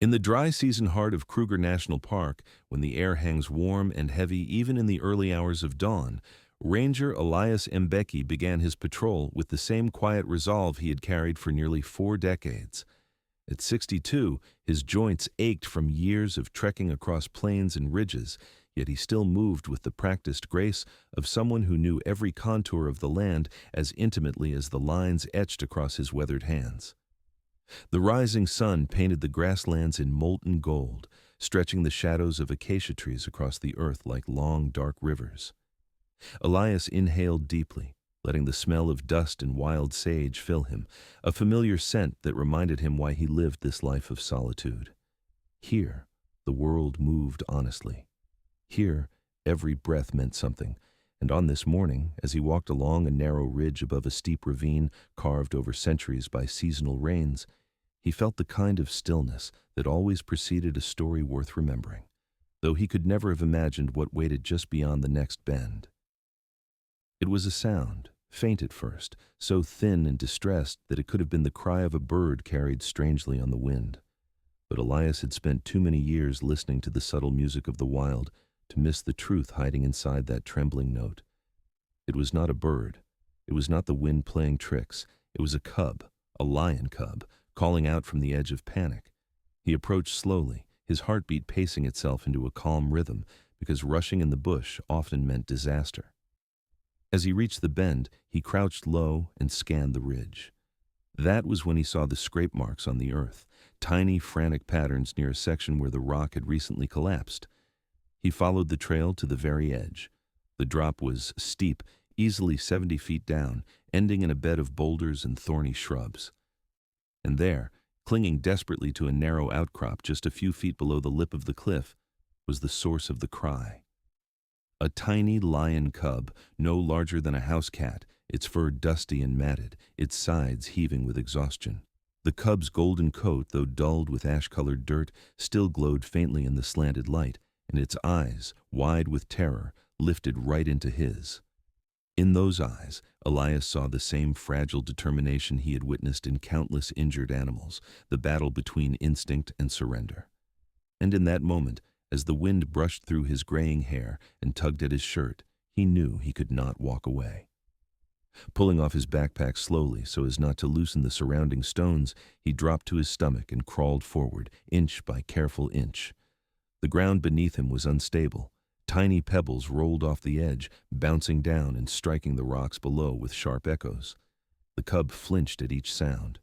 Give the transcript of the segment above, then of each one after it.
In the dry season heart of Kruger National Park, when the air hangs warm and heavy even in the early hours of dawn, Ranger Elias Mbeki began his patrol with the same quiet resolve he had carried for nearly 4 decades. At 62, his joints ached from years of trekking across plains and ridges, yet he still moved with the practiced grace of someone who knew every contour of the land as intimately as the lines etched across his weathered hands. The rising sun painted the grasslands in molten gold, stretching the shadows of acacia trees across the earth like long, dark rivers. Elias inhaled deeply, letting the smell of dust and wild sage fill him, a familiar scent that reminded him why he lived this life of solitude. Here, the world moved honestly. Here, every breath meant something, and on this morning, as he walked along a narrow ridge above a steep ravine carved over centuries by seasonal rains, he felt the kind of stillness that always preceded a story worth remembering, though he could never have imagined what waited just beyond the next bend. It was a sound, faint at first, so thin and distressed that it could have been the cry of a bird carried strangely on the wind. But Elias had spent too many years listening to the subtle music of the wild to miss the truth hiding inside that trembling note. It was not a bird. It was not the wind playing tricks. It was a cub, a lion cub, calling out from the edge of panic. He approached slowly, his heartbeat pacing itself into a calm rhythm, because rushing in the bush often meant disaster. As he reached the bend, he crouched low and scanned the ridge. That was when he saw the scrape marks on the earth, tiny, frantic patterns near a section where the rock had recently collapsed. He followed the trail to the very edge. The drop was steep, easily 70 feet down, ending in a bed of boulders and thorny shrubs. And there, clinging desperately to a narrow outcrop just a few feet below the lip of the cliff, was the source of the cry. A tiny lion cub, no larger than a house cat, its fur dusty and matted, its sides heaving with exhaustion. The cub's golden coat, though dulled with ash-colored dirt, still glowed faintly in the slanted light, and its eyes, wide with terror, lifted right into his. In those eyes, Elias saw the same fragile determination he had witnessed in countless injured animals, the battle between instinct and surrender. And in that moment, as the wind brushed through his graying hair and tugged at his shirt, he knew he could not walk away. Pulling off his backpack slowly so as not to loosen the surrounding stones, he dropped to his stomach and crawled forward, inch by careful inch. The ground beneath him was unstable. Tiny pebbles rolled off the edge, bouncing down and striking the rocks below with sharp echoes. The cub flinched at each sound.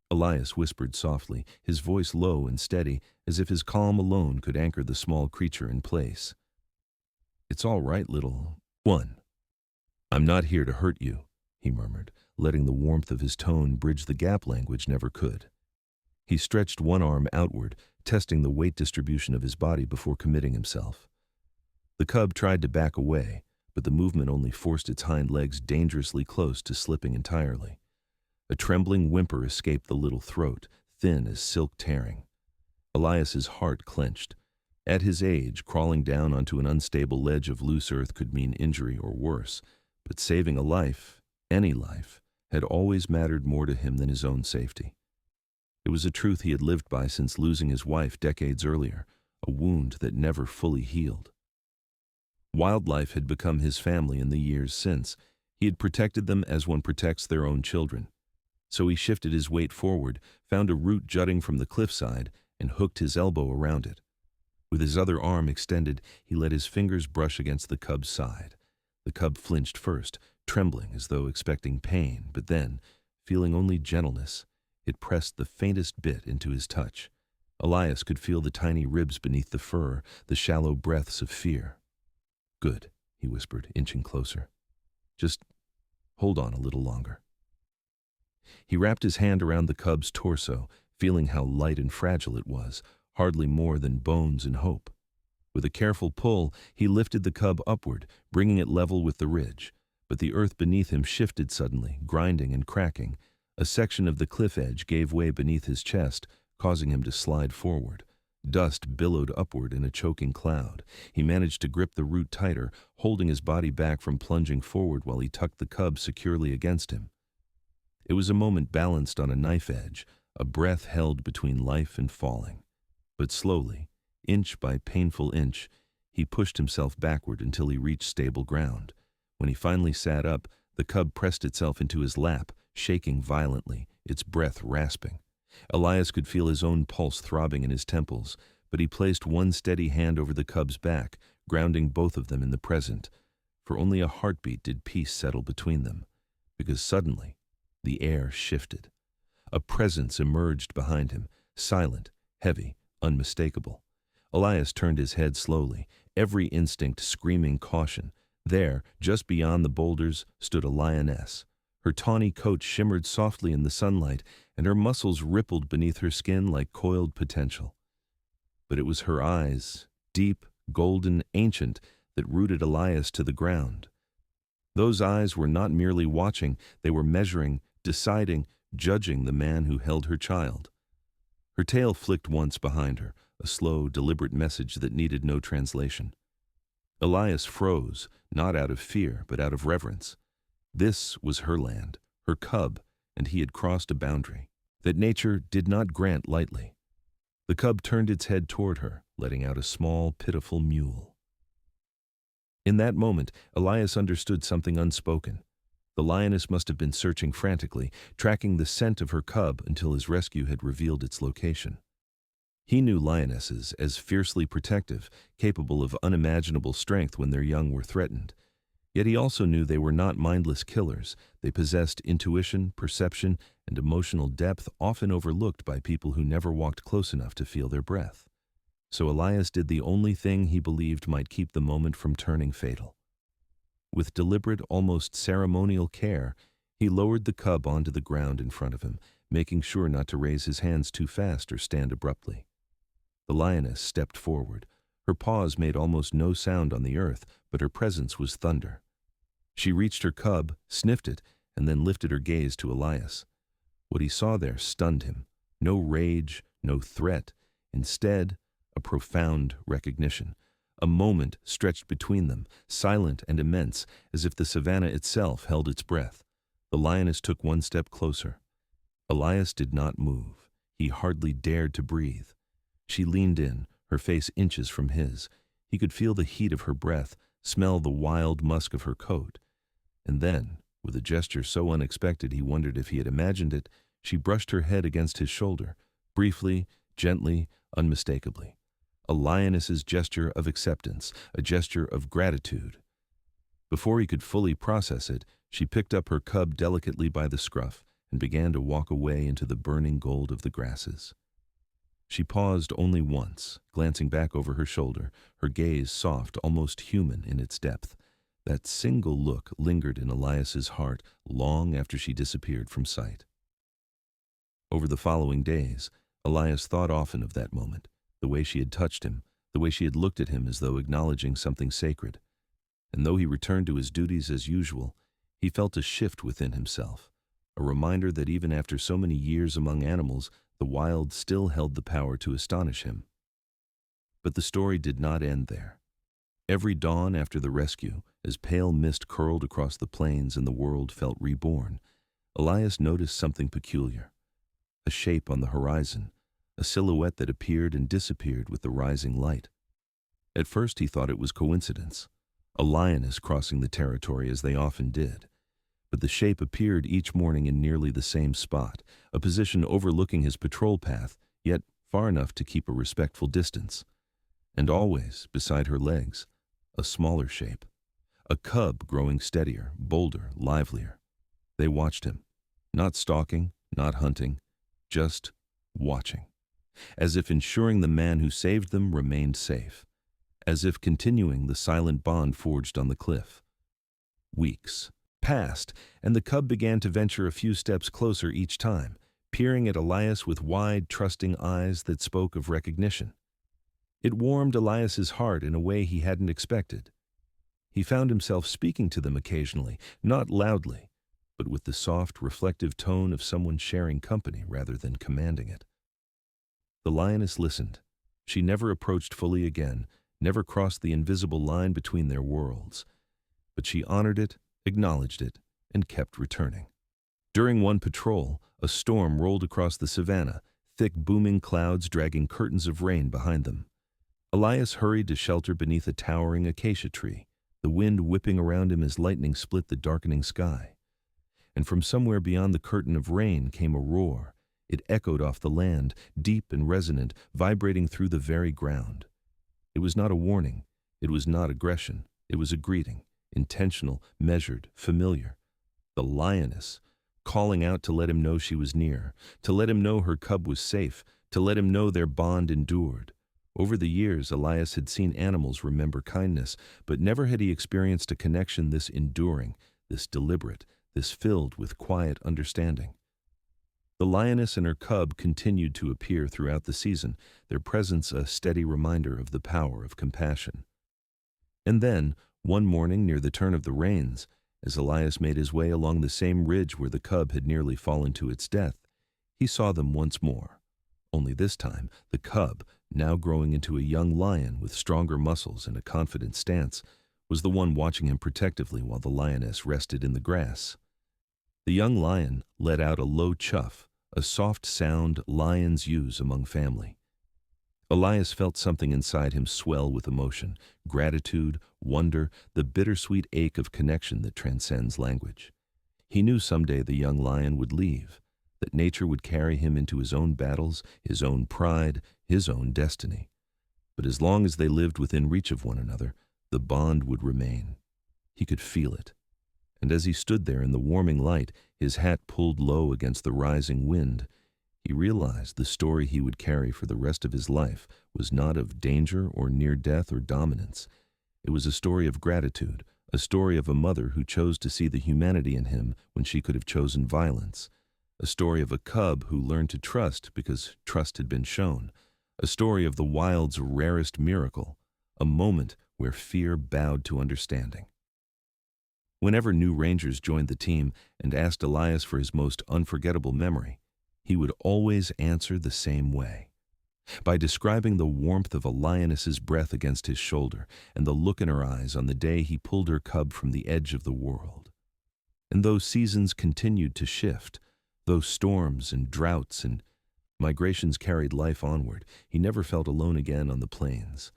Elias whispered softly, his voice low and steady, as if his calm alone could anchor the small creature in place. "It's all right, little one. I'm not here to hurt you," he murmured, letting the warmth of his tone bridge the gap language never could. He stretched one arm outward, testing the weight distribution of his body before committing himself. The cub tried to back away, but the movement only forced its hind legs dangerously close to slipping entirely. A trembling whimper escaped the little throat, thin as silk tearing. Elias's heart clenched. At his age, crawling down onto an unstable ledge of loose earth could mean injury or worse, but saving a life, any life, had always mattered more to him than his own safety. It was a truth he had lived by since losing his wife decades earlier, a wound that never fully healed. Wildlife had become his family in the years since. He had protected them as one protects their own children. So he shifted his weight forward, found a root jutting from the cliffside, and hooked his elbow around it. With his other arm extended, he let his fingers brush against the cub's side. The cub flinched first, trembling as though expecting pain, but then, feeling only gentleness, it pressed the faintest bit into his touch. Elias could feel the tiny ribs beneath the fur, the shallow breaths of fear. "Good," he whispered, inching closer. "Just hold on a little longer." He wrapped his hand around the cub's torso, feeling how light and fragile it was, hardly more than bones and hope. With a careful pull, he lifted the cub upward, bringing it level with the ridge. But the earth beneath him shifted suddenly, grinding and cracking. A section of the cliff edge gave way beneath his chest, causing him to slide forward. Dust billowed upward in a choking cloud. He managed to grip the root tighter, holding his body back from plunging forward while he tucked the cub securely against him. It was a moment balanced on a knife edge, a breath held between life and falling. But slowly, inch by painful inch, he pushed himself backward until he reached stable ground. When he finally sat up, the cub pressed itself into his lap, shaking violently, its breath rasping. Elias could feel his own pulse throbbing in his temples, but he placed one steady hand over the cub's back, grounding both of them in the present. For only a heartbeat did peace settle between them, because suddenly the air shifted. A presence emerged behind him, silent, heavy, unmistakable. Elias turned his head slowly, every instinct screaming caution. There, just beyond the boulders, stood a lioness. Her tawny coat shimmered softly in the sunlight, and her muscles rippled beneath her skin like coiled potential. But it was her eyes, deep, golden, ancient, that rooted Elias to the ground. Those eyes were not merely watching, they were measuring, deciding, judging the man who held her child. Her tail flicked once behind her, a slow, deliberate message that needed no translation. Elias froze, not out of fear, but out of reverence. This was her land, her cub, and he had crossed a boundary that nature did not grant lightly. The cub turned its head toward her, letting out a small, pitiful mewl. In that moment, Elias understood something unspoken. The lioness must have been searching frantically, tracking the scent of her cub until his rescue had revealed its location. He knew lionesses as fiercely protective, capable of unimaginable strength when their young were threatened. Yet he also knew they were not mindless killers. They possessed intuition, perception, and emotional depth often overlooked by people who never walked close enough to feel their breath. So Elias did the only thing he believed might keep the moment from turning fatal. With deliberate, almost ceremonial care, he lowered the cub onto the ground in front of him, making sure not to raise his hands too fast or stand abruptly. The lioness stepped forward. Her paws made almost no sound on the earth, but her presence was thunder. She reached her cub, sniffed it, and then lifted her gaze to Elias. What he saw there stunned him. No rage, no threat. Instead, a profound recognition. A moment stretched between them, silent and immense, as if the savannah itself held its breath. The lioness took one step closer. Elias did not move. He hardly dared to breathe. She leaned in, her face inches from his. He could feel the heat of her breath, smell the wild musk of her coat. And then, with a gesture so unexpected he wondered if he had imagined it, she brushed her head against his shoulder, briefly, gently, unmistakably. A lioness's gesture of acceptance, a gesture of gratitude. Before he could fully process it, she picked up her cub delicately by the scruff and began to walk away into the burning gold of the grasses. She paused only once, glancing back over her shoulder, her gaze soft, almost human in its depth. That single look lingered in Elias's heart long after she disappeared from sight. Over the following days, Elias thought often of that moment, the way she had touched him, the way she had looked at him as though acknowledging something sacred. And though he returned to his duties as usual, he felt a shift within himself, a reminder that even after so many years among animals, the wild still held the power to astonish him. But the story did not end there. Every dawn after the rescue, as pale mist curled across the plains and the world felt reborn, Elias noticed something peculiar. A shape on the horizon, a silhouette that appeared and disappeared with the rising light. At first he thought it was coincidence, a lioness crossing the territory as they often did. But the shape appeared each morning in nearly the same spot, a position overlooking his patrol path, yet far enough to keep a respectful distance. And always, beside her legs, a smaller shape, a cub growing steadier, bolder, livelier. They watched him, not stalking, not hunting, just watching, as if ensuring the man who saved them remained safe, as if continuing the silent bond forged on the cliff. Weeks passed, and the cub began to venture a few steps closer each time, peering at Elias with wide, trusting eyes that spoke of recognition. It warmed Elias's heart in a way he hadn't expected. He found himself speaking to them occasionally, not loudly, but with the soft, reflective tone of someone sharing company rather than commanding it. The lioness listened. She never approached fully again, never crossed the invisible line between their worlds. But she honored it, acknowledged it, and kept returning. During one patrol, a storm rolled across the savannah, thick booming clouds dragging curtains of rain behind them. Elias hurried to shelter beneath a towering acacia tree, the wind whipping around him as lightning split the darkening sky. And from somewhere beyond the curtain of rain came a roar. It echoed off the land, deep and resonant, vibrating through the very ground. It was not a warning. It was not aggression. It was a greeting, intentional, measured, familiar. The lioness, calling out to let him know she was near, to let him know her cub was safe, to let him know their bond endured. Over the years, Elias had seen animals remember kindness, but never had he experienced a connection this enduring, this deliberate, this filled with quiet understanding. The lioness and her cub continued to appear throughout the season, their presence a steady reminder of the power of compassion. And then, one morning near the turn of the rains, as Elias made his way along the same ridge where the cub had nearly fallen to its death, he saw them once more. Only this time, the cub, now growing into a young lion with stronger muscles and a confident stance, was the one watching him protectively while the lioness rested in the grass. The young lion let out a low chuff, a soft sound lions use among family. Elias felt something inside him swell with emotion, gratitude, wonder, the bittersweet ache of connection that transcends language. He knew someday the young lion would leave, that nature would carry him into his own battles, his own pride, his own destiny. But as long as they lived within reach of one another, the bond would remain. He could feel it. And as he stood there in the warming light, his hat pulled low against the rising wind, he realized the story he would carry for the rest of his life was not of danger or near death or dominance. It was a story of gratitude, a story of a mother who chose to see the humanity in him when she could have chosen violence, a story of a cub who learned to trust because trust had been shown, a story of the wild's rarest miracle, a moment where fear bowed to understanding. Whenever new rangers joined the team and asked Elias for his most unforgettable memory, he would always answer the same way, by describing the warmth of a lioness's breath against his shoulder and the look in her eyes on the day he pulled her cub from the edge of the world. And those seasons continued to shift, those storms and droughts and migrations carried life onward. He never felt alone again on the plains,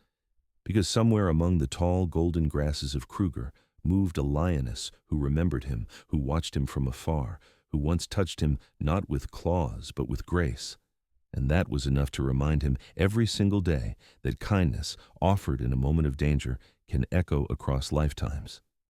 because somewhere among the tall golden grasses of Kruger moved a lioness who remembered him, who watched him from afar, who once touched him not with claws but with grace. And that was enough to remind him every single day that kindness, offered in a moment of danger, can echo across lifetimes.